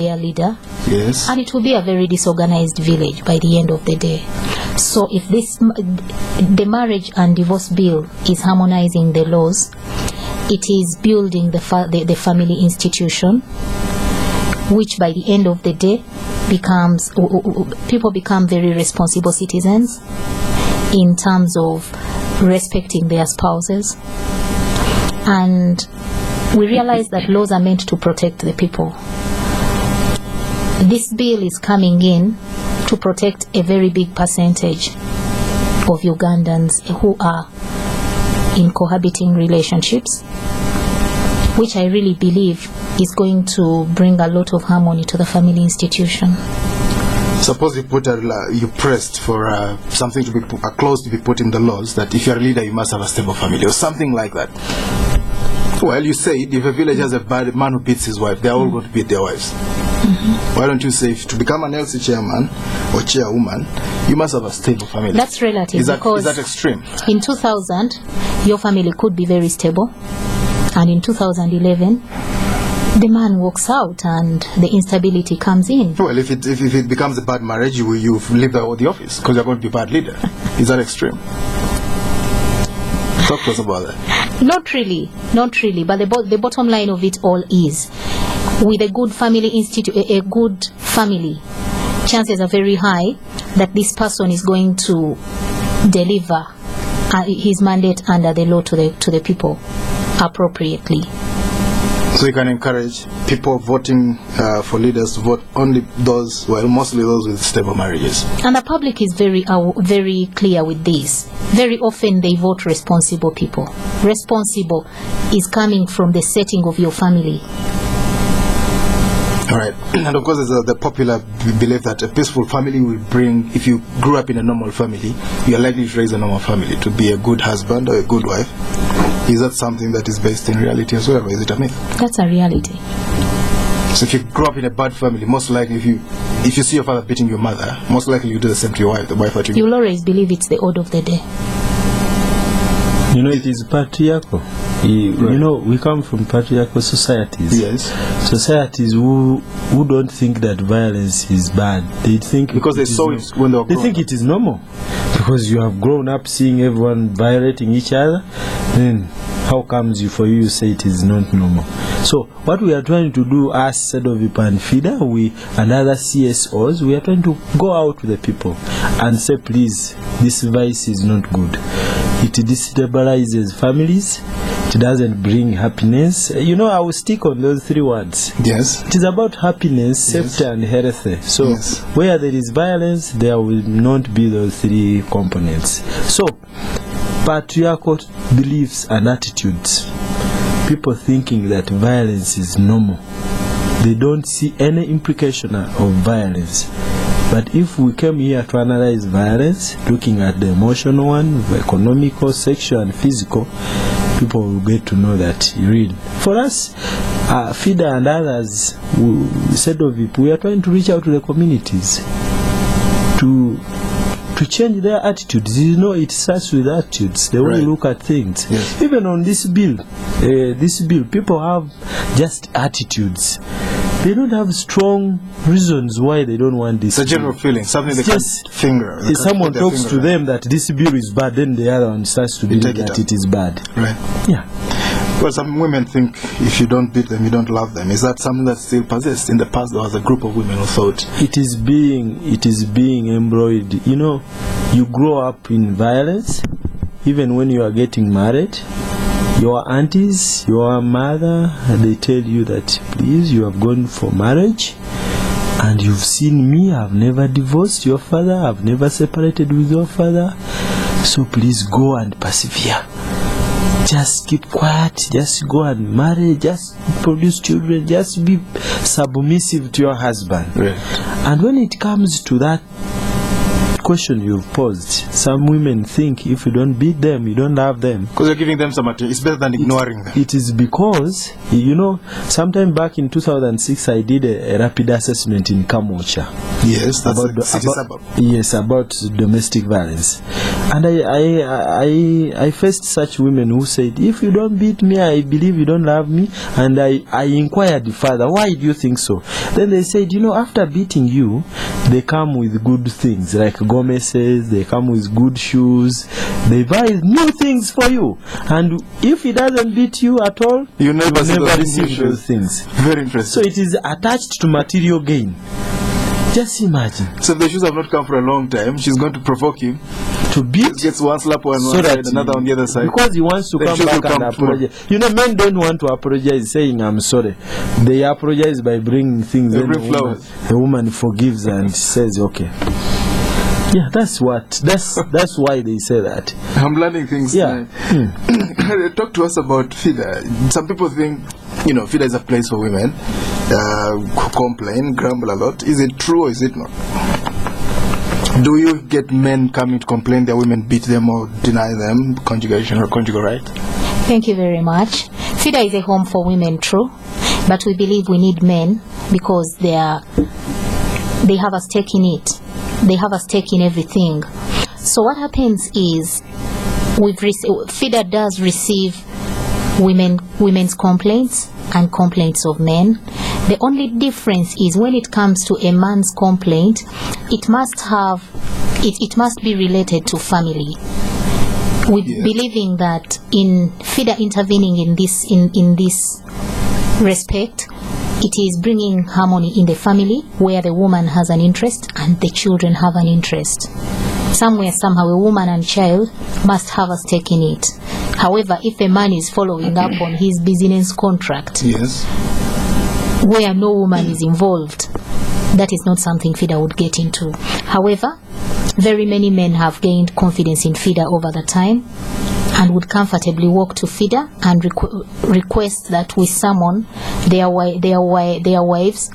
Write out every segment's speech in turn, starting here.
their leader. Yes. And it will be a very disorganized village by the end of the day. So if the marriage and divorce bill is harmonizing the laws, it is building the family institution, which by the end of the day people become very responsible citizens in terms of respecting their spouses. And we realize that laws are meant to protect the people. This bill is coming in to protect a very big percentage of Ugandans who are in cohabiting relationships, which I really believe is going to bring a lot of harmony to the family institution. Suppose you pressed for something to be a clause to be put in the laws that if you're a leader, you must have a stable family or something like that. Well, you said if a village has a bad man who beats his wife, they're all going to beat their wives. Mm-hmm. Why don't you say to become an LC chairman or chairwoman, you must have a stable family? That's relative. Is that extreme? In 2000, your family could be very stable, and in 2011, the man walks out and the instability comes in. Well, if it becomes a bad marriage, you leave the office because you're going to be a bad leader. Is that extreme? Talk to us about that. Not really. But the bottom line of it all is, with a good family, chances are very high that this person is going to deliver his mandate under the law to the people appropriately. So you can encourage people voting for leaders to vote only mostly those with stable marriages. And the public is very clear with this. Very often they vote responsible people. Responsible is coming from the setting of your family. All right. And of course, there's the popular belief that a peaceful family will bring, if you grew up in a normal family, you are likely to raise a normal family, to be a good husband or a good wife. Is that something that is based in reality as well, or is it a myth? That's a reality. So if you grew up in a bad family, most likely if you see your father beating your mother, most likely you do the same to your wife, the wife that you... You'll always believe it's the order of the day. You know, it is patriarchal. You know, we come from patriarchal societies. Yes. Societies who don't think that violence is bad. They think because they saw it when they were grown up. They think it is normal. Because you have grown up seeing everyone violating each other, then how comes for you say it is not normal? So what we are trying to do as SEDOVIP and FIDA, and other CSOs, we are trying to go out to the people and say, please, this vice is not good. It destabilizes families. It doesn't bring happiness. You know, I will stick on those three words. Yes. It is about happiness, safety, and health. So where there is violence, there will not be those three components. So patriarchal beliefs and attitudes, people thinking that violence is normal, they don't see any implication of violence. But if we came here to analyze violence, looking at the emotional one, the economical, sexual, and physical, people will get to know that real. For us, FIDA and others, SEDOVIP, we are trying to reach out to the communities to change their attitudes. You know, it starts with attitudes. They want to look at things. Yes. Even on this bill, people have just attitudes. They don't have strong reasons why they don't want this. It's a general feeling, something they can't finger. If someone talks to them that this bill is bad, then the other one starts to believe that it is bad. Right. Yeah. Well, some women think if you don't beat them, you don't love them. Is that something that still persists? In the past, there was a group of women who thought it is being embroidered. You know, you grow up in violence, even when you are getting married. Your aunties, your mother, they tell you that please, you have gone for marriage and you've seen me, I've never divorced your father, I've never separated with your father, so please go and persevere. Just keep quiet, just go and marry, just produce children, just be submissive to your husband. Right. And when it comes to that question you've posed. Some women think if you don't beat them, you don't love them. Because you're giving them some material. It's better than ignoring them. It is because, sometime back in 2006, I did a rapid assessment in Kamocha. Yes, that's a city suburb. Yes, about domestic violence. And I faced such women who said, if you don't beat me, I believe you don't love me. And I inquired further, why do you think so? Then they said, after beating you, they come with good things, like Gomez's, they come with good shoes, they buy new things for you. And if he doesn't beat you at all, you never receive those things. Very interesting. So it is attached to material gain. Just imagine. So the shoes have not come for a long time. She's going to provoke him to beat. He gets one slap on one side, another on the other side. Because he wants to come back and apologize. Men don't want to apologize saying I'm sorry. They apologize by bringing things. They bring flowers. The woman forgives and says okay. Yeah, that's why they say that. I'm learning things. Yeah. Talk to us about FIDA. Some people think, FIDA is a place for women who complain, grumble a lot. Is it true or is it not? Do you get men coming to complain their women beat them or deny them conjugation or conjugal right? Thank you very much. FIDA is a home for women, true, but we believe we need men because they have a stake in it. They have a stake in everything. So what happens is FIDA does receive women's complaints and complaints of men. The only difference is when it comes to a man's complaint, it must be related to family. Believing that in FIDA intervening in this respect, it is bringing harmony in the family where the woman has an interest and the children have an interest. Somewhere, somehow, a woman and child must have a stake in it. However, if a man is following up on his business contract, where no woman is involved, that is not something FIDA would get into. However, very many men have gained confidence in FIDA over the time and would comfortably walk to FIDA and request that we summon their wives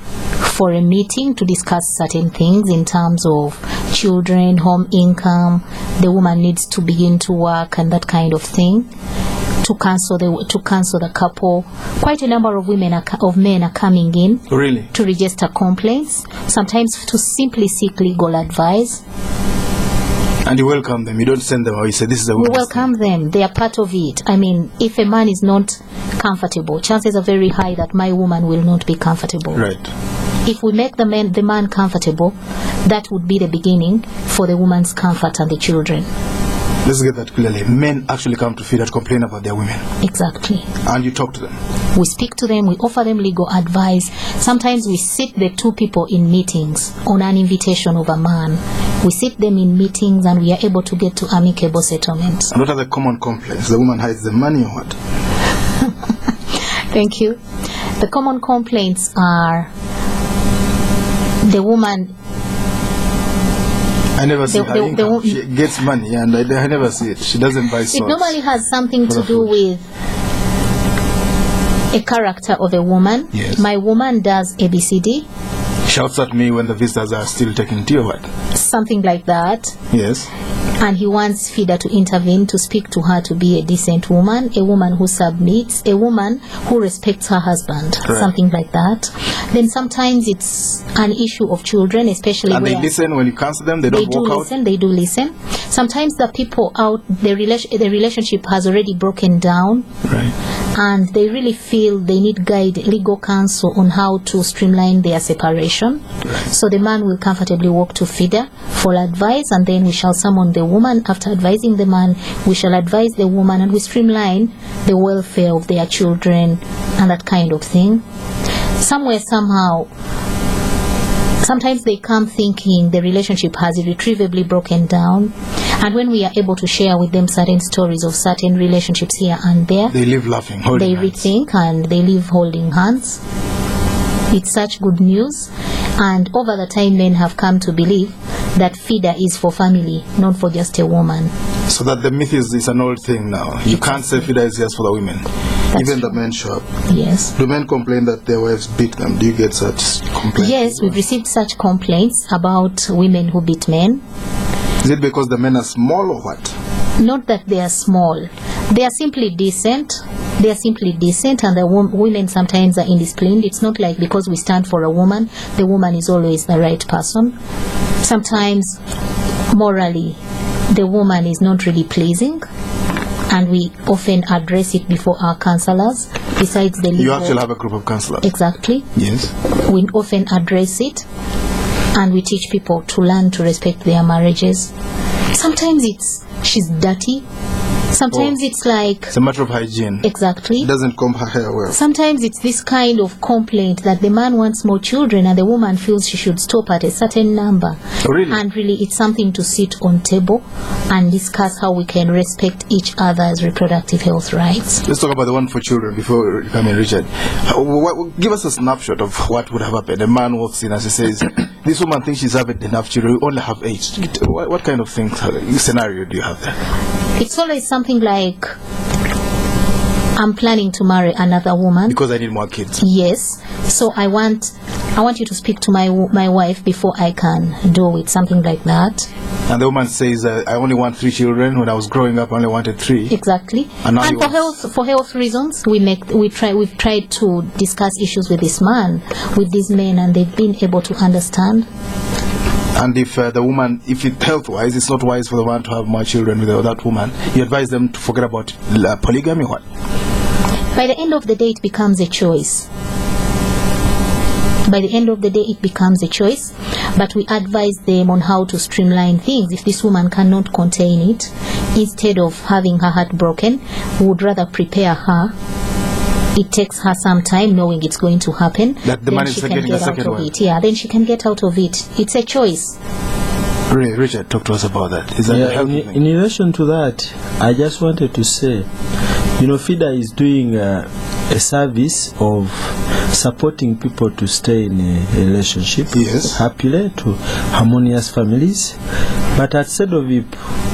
for a meeting to discuss certain things in terms of children, home income, the woman needs to begin to work and that kind of thing. To cancel the couple. Quite a number of men are coming in to register complaints, sometimes to simply seek legal advice. And you welcome them. You don't send them out. You say this is a woman's We welcome them. They are part of it. If a man is not comfortable, chances are very high that my woman will not be comfortable. Right. If we make the man comfortable, that would be the beginning for the woman's comfort and the children. Let's get that clearly. Men actually come to FIDA to complain about their women. Exactly. And you talk to them. We speak to them, we offer them legal advice. Sometimes we sit the two people in meetings on an invitation of a man. We sit them in meetings and we are able to get to amicable settlements. And what are the common complaints? The woman hides the money or what? Thank you. The common complaints are the woman... I never see her income. She gets money and I never see it. She doesn't buy socks. It normally has something to do with a character of a woman. Yes. My woman does ABCD. Shouts at me when the visitors are still taking tea or what? Something like that. Yes. And he wants FIDA to intervene to speak to her to be a decent woman, a woman who submits, a woman who respects her husband, right. Something like that. Then sometimes it's an issue of children, especially and they listen when you counsel them, they don't walk out? They do listen. Sometimes the people out, the relationship has already broken down. Right. And they really feel they need legal counsel on how to streamline their separation. Right. So the man will comfortably walk to FIDA for advice, and then we shall summon the woman. After advising the man, we shall advise the woman, and we streamline the welfare of their children and that kind of thing. Somewhere, somehow, sometimes they come thinking the relationship has irretrievably broken down, and when we are able to share with them certain stories of certain relationships here and there, they live laughing, holding hands. They rethink and they live holding hands. It's such good news, and over the time men have come to believe that FIDA is for family, not for just a woman. So that the myth is an old thing now. You can't say FIDA is just for the women. Even the men show up. Yes. Do men complain that their wives beat them? Do you get such complaints? Yes, we've received such complaints about women who beat men. Is it because the men are small or what? Not that they are small. They are simply decent. They are simply decent, and the women sometimes are indisciplined. It's not like because we stand for a woman, the woman is always the right person. Sometimes, morally, the woman is not really pleasing, and we often address it before our counselors. Besides the legal, you actually have a group of counselors. Exactly. Yes. We often address it, and we teach people to learn to respect their marriages. Sometimes she's dirty. Sometimes it's like... It's a matter of hygiene. Exactly. Doesn't comb her hair well. Sometimes it's this kind of complaint that the man wants more children and the woman feels she should stop at a certain number. Oh, really? And really it's something to sit on table and discuss how we can respect each other's reproductive health rights. Let's talk about the one for children before you come in, Richard. Give us a snapshot of what would have happened. A man walks in and he says, this woman thinks she's having enough children, we only have 8. What kind of scenario do you have there? It's always something like, I'm planning to marry another woman because I need more kids. Yes, so I want you to speak to my wife before I can do it, something like that. And the woman says, I only want 3 children. When I was growing up, I only wanted 3. Exactly. And for health reasons, we've tried to discuss issues with this man, with these men, and they've been able to understand. And if the woman, if it health-wise, it's not wise for the man to have more children with that woman, you advise them to forget about polygamy. What? By the end of the day, it becomes a choice. By the end of the day, it becomes a choice. But we advise them on how to streamline things. If this woman cannot contain it, instead of having her heart broken, we would rather prepare her. It takes her some time knowing it's going to happen. That the man is getting a second one. Yeah, then she can get out of it. It's a choice. Richard, talk to us about that. Is that in relation to that, I just wanted to say, FIDA is doing a service of supporting people to stay in a relationship happily, to harmonious families. But instead of it,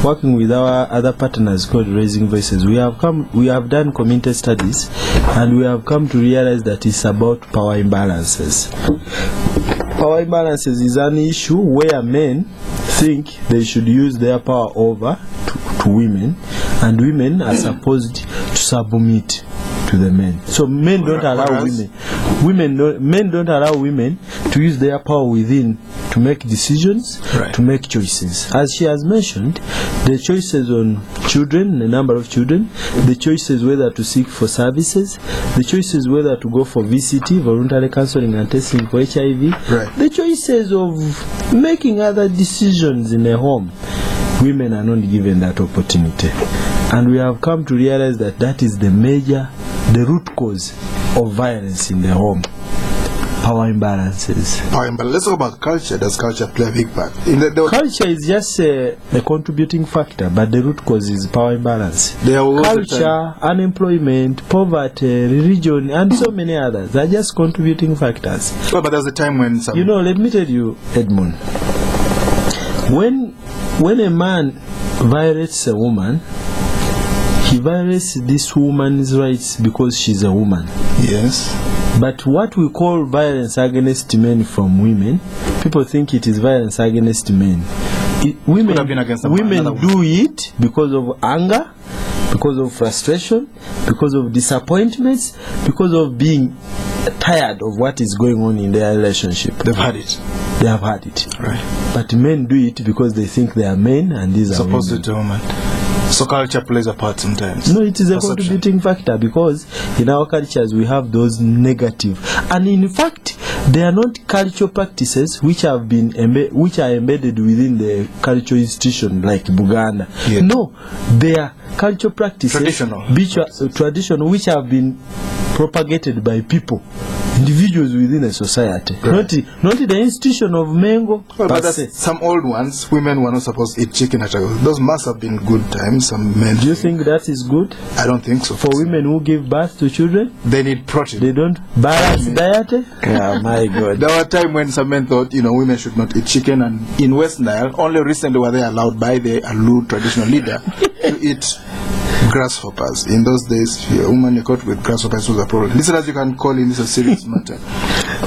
working with our other partners called Raising Voices, we have done community studies, and we have come to realize that it's about power imbalances. Power imbalances is an issue where men think they should use their power over to women, and women are supposed to submit to the men. So men don't allow men don't allow women to use their power within to make decisions, to make choices. As she has mentioned, the choices on children, the number of children, the choices whether to seek for services, the choices whether to go for VCT, voluntary counseling and testing for HIV, the choices of making other decisions in a home. Women are not given that opportunity. And we have come to realize that that is the root cause of violence in the home. Power imbalances. Let's talk about culture. Does culture play a big part? Culture is just a contributing factor, but the root cause is power imbalance. Culture, unemployment, poverty, religion, and so many others are just contributing factors. Well, but there's a time when let me tell you, Edmond, when a man violates a woman, he violates this woman's rights because she's a woman. Yes. But what we call violence against men from women, people think it is violence against men. Women do it because of anger, because of frustration, because of disappointments, because of being tired of what is going on in their relationship. They've had it. They have had it. Right. But men do it because they think they are men and these are women. Supposed to women. So culture plays a part sometimes. No, it is a contributing factor because in our cultures we have those negative, and in fact they are not cultural practices which are embedded within the cultural institution like Buganda. Yes. No, they are cultural practices, traditional, which have been propagated by people, individuals within a society, not the institution of Mengo. Well, but some old ones, women were not supposed to eat chicken at all. Those must have been good times. Some men. Do you think that is good? I don't think so. For women who give birth to children, they need protein. They don't balance diet. Yeah, my God. There were times when some men thought, women should not eat chicken, and in West Nile, only recently were they allowed by the Alu traditional leader to eat grasshoppers. In those days, if you're a woman, you're caught with grasshoppers was a problem. Listeners, you can call in. This is a serious matter.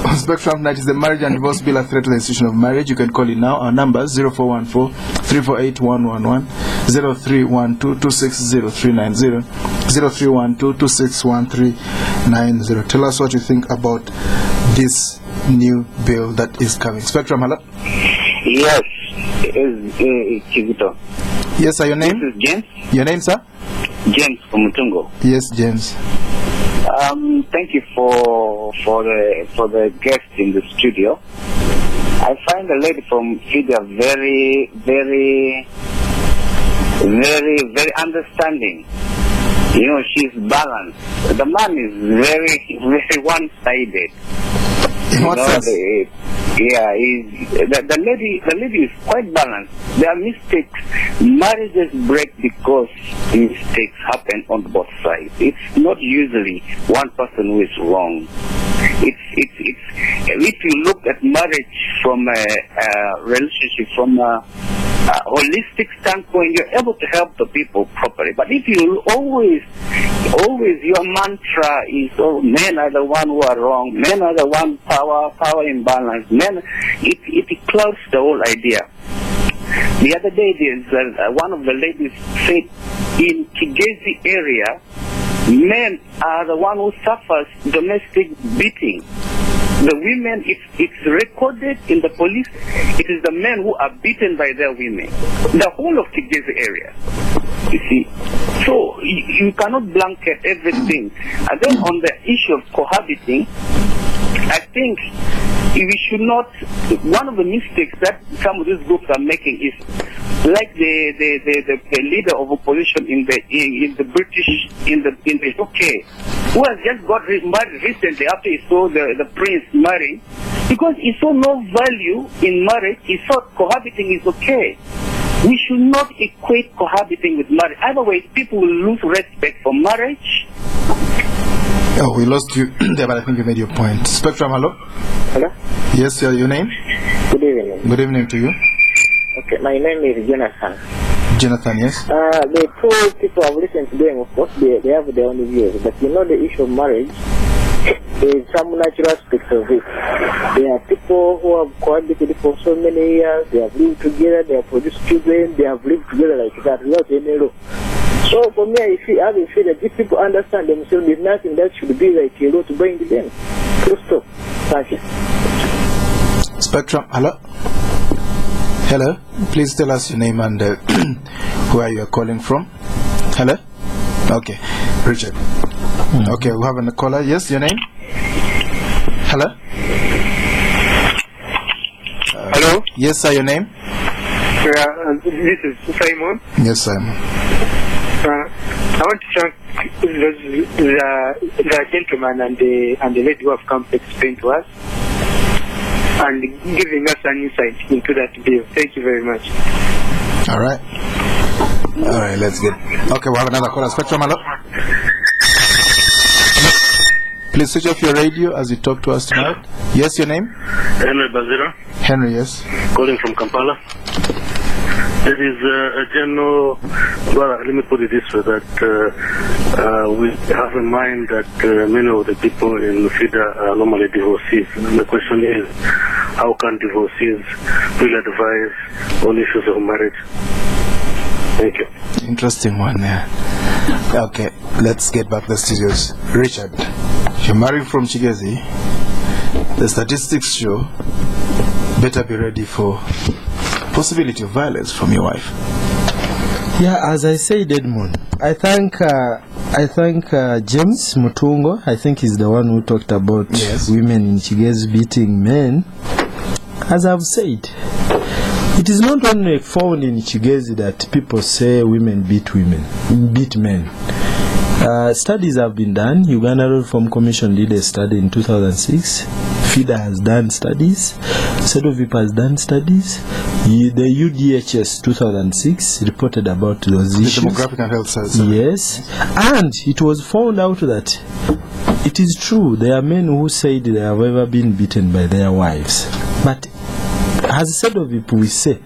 On Spectrum Night is the Marriage and Divorce Bill a threat to the institution of marriage? You can call in now. Our number is 0414-348-111, 0312-260-390, 0312-261-390. Tell us what you think about this new bill that is coming. Spectrum, hello? Yes, Kizito. Yes, sir, your name? This is James. Your name, sir? James from Mutungo. Yes, James. Thank you for the guest in the studio. I find the lady from FIDA very, very, very, very understanding. You know, she's balanced. The man is very, very one-sided. In what sense? The lady is quite balanced. There are mistakes. Marriages break because mistakes happen on both sides. It's not usually one person who is wrong. If you look at marriage from a relationship from a holistic standpoint, you're able to help the people properly. But if you always your mantra is, oh, men are the one who are wrong, men are the one power imbalance, men, it clouds the whole idea. The other day, one of the ladies said, in Kigezi area, men are the one who suffers domestic beating. The women, it's recorded in the police, it is the men who are beaten by their women. The whole of Kigezi area, you see. So you cannot blanket everything. And then on the issue of cohabiting, I think we should not, one of the mistakes that some of these groups are making is like the leader of opposition in the UK, who has just got married recently after he saw the prince marry, because he saw no value in marriage. He thought cohabiting is okay. We should not equate cohabiting with marriage. Otherwise, people will lose respect for marriage. Oh, we lost you there, but I think you made your point. Spectrum, hello? Hello? Yes, sir, your name? Good evening. Good evening to you. Okay, my name is Jonathan. Jonathan, yes? The two people I've listened to them, of course, they have their own views. But you know, the issue of marriage, there is some natural aspects of it. There are people who have cohabited for so many years, they have lived together, they have produced children, they have lived together like that without any law. So for me, I feel that these people understand themselves. There's nothing that should be like a law to bind them. Full stop. Thank you. Spectrum, hello? Hello? Please tell us your name and where you are calling from. Hello? Okay. Richard. Okay, we have a caller. Yes, your name? Hello? Hello? Yes, sir, your name? This is Simon. Yes, Simon. I want to thank the gentleman and the lady who have come to explain to us and giving us an insight into that bill. Thank you very much. All right. All right, let's get... Okay, we have another caller. Spectrum, hello? Please switch off your radio as you talk to us tonight. Yes, your name? Henry Bazira. Henry, yes. Calling from Kampala. There is a general, well, let me put it this way, that we have in mind that many of the people in FIDA are normally divorcees. And the question is, how can divorcees really advise on issues of marriage? Thank you. Interesting one there. Okay, let's get back to the studios. Richard, if you're married from Kigezi, the statistics show better be ready for possibility of violence from your wife. Yeah, as I said, Edmond, I thank James Mutungo. I think he's the one who talked about women in Kigezi beating men. As I've said, it is not only found in Kigezi that people say women beat men. Studies have been done. Uganda Reform Commission did a study in 2006. FIDA has done studies. Sedovip has done studies. The UDHS 2006 reported about those issues. The Demographic and Health Service. Yes. And it was found out that it is true. There are men who say they have ever been beaten by their wives. But as Sedovip we say,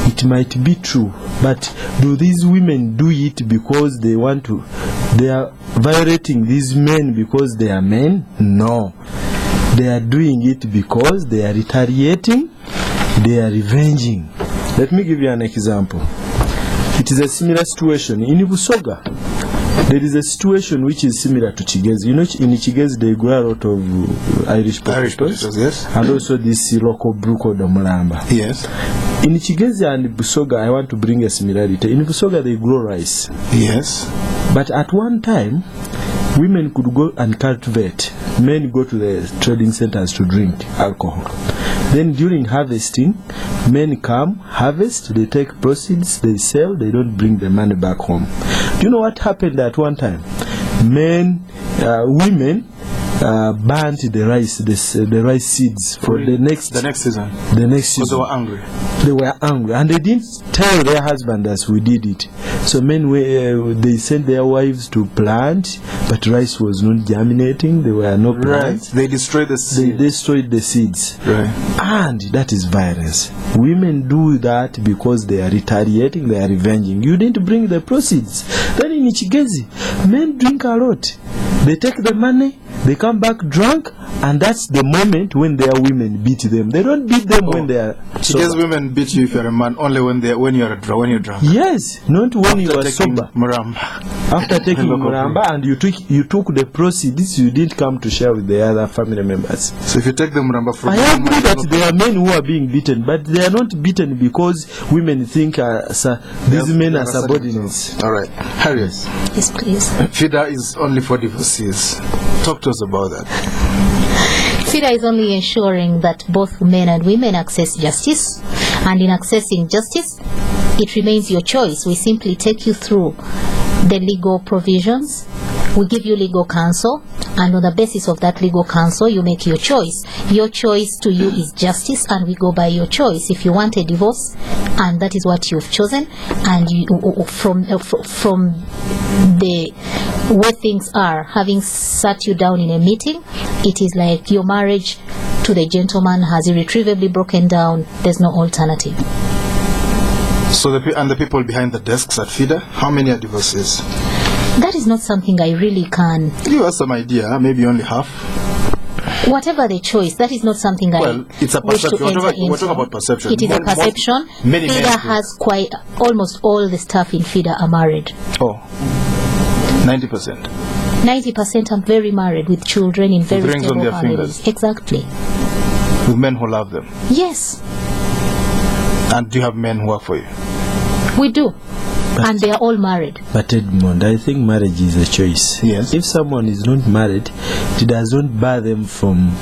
It might be true, but do these women do it because they want to? They are violating these men because they are men? No. They are doing it because they are retaliating, they are revenging. Let me give you an example. It is a similar situation in Busoga. There is a situation which is similar to Chigezi. You know, in Chigezi they grow a lot of Irish potatoes, yes, and also this local brew called the Mulamba. Yes. In Chigezi and Busoga, I want to bring a similarity. In Busoga they grow rice. Yes. But at one time, women could go and cultivate. Men go to the trading centers to drink alcohol. Then during harvesting, men come, harvest, they take proceeds, they sell, they don't bring the money back home. Do you know what happened at one time? Women burnt the rice seeds for the next season. Because they were angry. They were angry, and they didn't tell their husband as we did it. So men they sent their wives to plant, but rice was not germinating. There were no plants. Right. They destroyed the seeds. They destroyed the seeds. Right. And that is violence. Women do that because they are retaliating, they are revenging. You didn't bring the proceeds. Then in Ichigezi, men drink a lot. They take the money, they come back drunk, and that's the moment when their women beat them. They don't beat them when they are sober. Because women beat you if you're a man only when you're drunk. Yes, not when you are sober. Muramba. After taking Muramba and you took the proceeds, you didn't come to share with the other family members. So if you take the Muramba from I agree that there are men who are being beaten, but they are not beaten because women think these men are subordinates. All right. Harriet. Yes, please. FIDA is only for divorcees. Talk to us about that. FIDA is only ensuring that both men and women access justice, and in accessing justice, it remains your choice. We simply take you through the legal provisions. We give you legal counsel, and on the basis of that legal counsel, you make your choice. Your choice to you is justice, and we go by your choice. If you want a divorce, and that is what you've chosen, and you, from the way things are, having sat you down in a meeting, it is like your marriage to the gentleman has irretrievably broken down. There's no alternative. So the people behind the desks at FIDA, how many are divorcees? That is not something I really can. Give us some idea, maybe only half. Whatever the choice, that is not something it's a perception. We're talking about perception. It is a perception. FIDA has almost all the staff in FIDA are married. Oh, 90%. 90% are very married with children in very stable families. Fingers. Exactly. With men who love them. Yes. And do you have men who work for you? We do. And they are all married. But Edmond, I think marriage is a choice. Yes. If someone is not married, it doesn't bar them from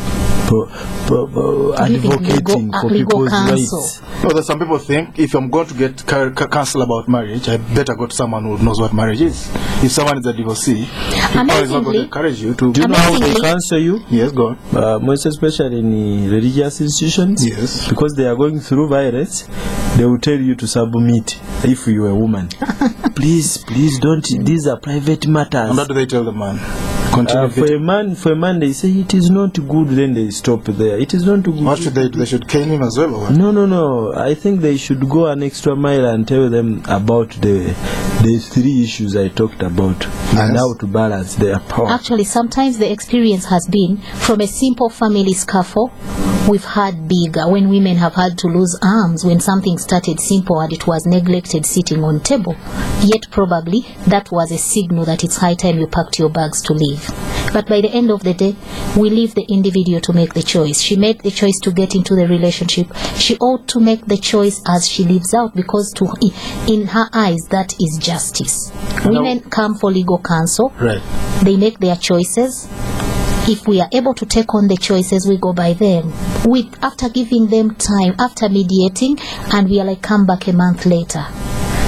advocating for people's rights. No, there's some people think if I'm going to get counsel about marriage, I better go to someone who knows what marriage is. If someone is a divorcee, people is not going to encourage you to. Do you know how they counsel you? Yes, go on. Most especially in religious institutions. Yes. Because they are going through violence, they will tell you to submit if you are a woman. Please don't. These are private matters. And what do they tell the man? For a man, they say it is not good. Then they stop there. It is not good. What should they do? They should cane him as well, or what? No. I think they should go an extra mile and tell them about the three issues I talked about, and how to balance their power. Actually, sometimes the experience has been from a simple family scuffle. We've had bigger, when women have had to lose arms when something started simple and it was neglected sitting on table. Yet probably that was a signal that it's high time you packed your bags to leave. But by the end of the day, we leave the individual to make the choice. She made the choice to get into the relationship. She ought to make the choice as she lives out, because in her eyes, that is justice. Women come for legal counsel. Right. They make their choices. If we are able to take on the choices, we go by them. After giving them time, after mediating, and we are like, come back a month later.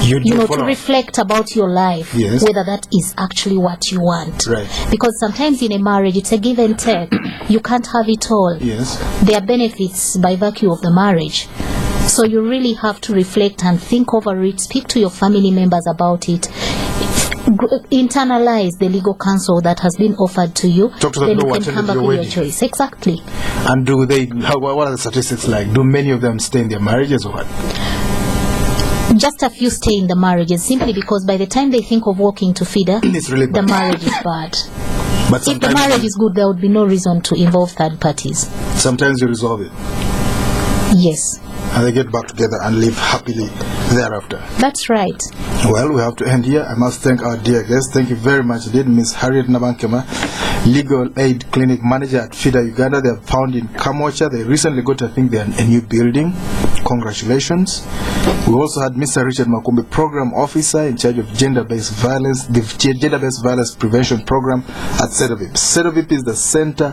To reflect about your life, whether that is actually what you want. Right. Because sometimes in a marriage, it's a give and take. You can't have it all. Yes. There are benefits by virtue of the marriage. So you really have to reflect and think over it, speak to your family members about it, internalize the legal counsel that has been offered to you. Talk to them, then you can come back with your choice. Exactly. And what are the statistics like? Do many of them stay in their marriages or what? just a few stay in the marriages simply because by the time they think of walking to FIDA, It's really the bad. marriage is bad. But If the sometimes, marriage is good, there would be no reason to involve third parties. sometimes you resolve it. Yes, And they get back together and live happily thereafter. that's right. Well, we have to end here. I must thank our dear guest. Thank you very much indeed, Ms. Harriet Nabankema, Legal Aid Clinic Manager at FIDA-Uganda. They are found in Kamocha. They recently got, I think, a new building. Congratulations. We also had Mr. Richard Makumbi, Program Officer in charge of gender-based violence, the gender-based violence prevention program at CEDOVIP. CEDOVIP is the Center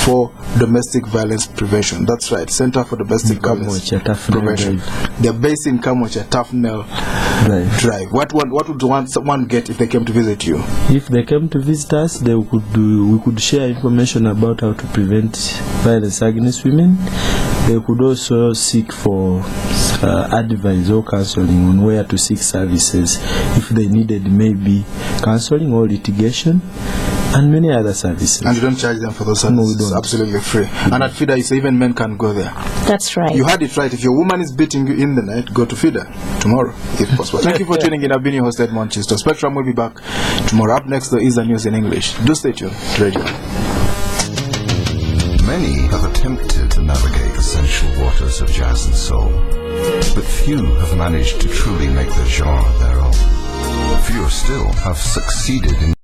for Domestic Violence Prevention. That's right, Center for Domestic Violence Prevention. They're based in Kamocha, Tafnell Drive. What would someone get if they came to visit you? If they came to visit us, we could share information about how to prevent violence against women. They could also seek for advice or counseling on where to seek services if they needed maybe counseling or litigation and many other services. And you don't charge them for those services? No, we don't. It's absolutely free. And at FIDA, you say even men can go there. That's right. You had it right. If your woman is beating you in the night, go to FIDA tomorrow, if possible. Thank you for tuning in. I've been your host, Edmond. Spectrum will be back tomorrow. Up next, though, is the news in English. Do stay tuned. Radio. Many have attempted to navigate the sensual waters of jazz and soul, but few have managed to truly make the genre their own. Fewer still have succeeded in